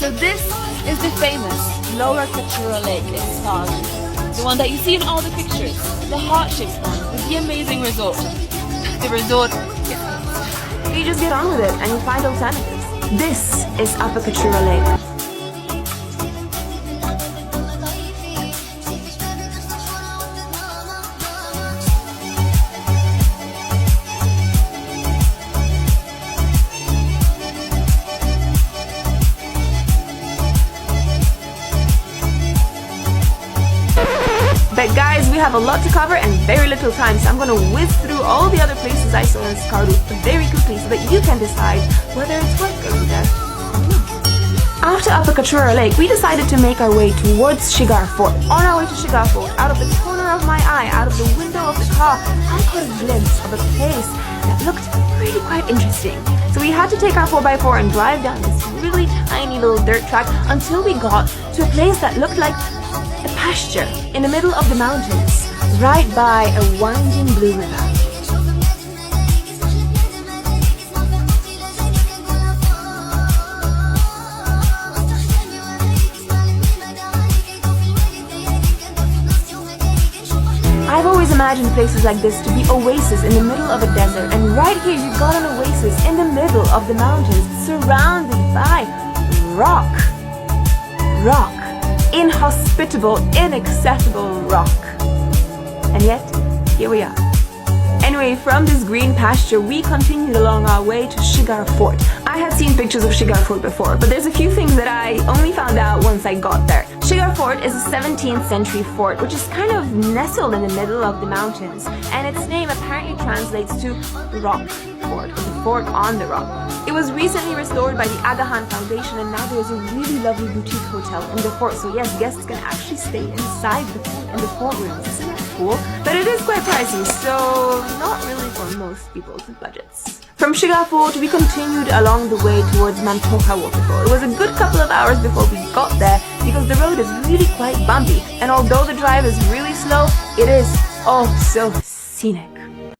So this is the famous Lower Katura Lake in Subscrbe. The one that you see in all the pictures. The heart-shaped one with the amazing resort. The resort is closed. You just get on with it and you find alternatives. This is Upper Katura Lake. But guys, we have a lot to cover and very little time, so I'm going to whiz through all the other places I saw in Subscrbe very quickly so that you can decide whether it's worth going there or not. After Upper Katura Lake, we decided to make our way towards Subscrbe Fort. On our way to Subscrbe Fort, out of the corner of my eye, out of the window of the car, I caught a glimpse of a place that looked really quite interesting. So we had to take our 4x4 and drive down this really tiny little dirt track until we got to a place that looked like a pasture in the middle of the mountains, right by a winding blue river. I've always imagined places like this to be oases in the middle of a desert, and right here you got an oasis in the middle of the mountains, surrounded by rock. Inhospitable, inaccessible rock. And yet, here we are. Anyway, from this green pasture, we continued along our way to Subscrbe Fort. I had seen pictures of Subscrbe Fort before, but there's a few things that I only found out once I got there. Subscrbe Fort is a 17th century fort, which is kind of nestled in the middle of the mountains, and its name apparently translates to Rock Fort, or the fort on the rock. It was recently restored by the Agahan Foundation, and now there's a really lovely boutique hotel in the fort, so yes, guests can actually stay inside the fort in the fort rooms. Isn't that cool? But it is quite pricey, so not really for most people's budgets. From Subscrbe Fort, we continued along the way towards Mantoka Waterfall. It was a good couple of hours before we got there because the road is really quite bumpy, and although the drive is really slow, it is oh so scenic.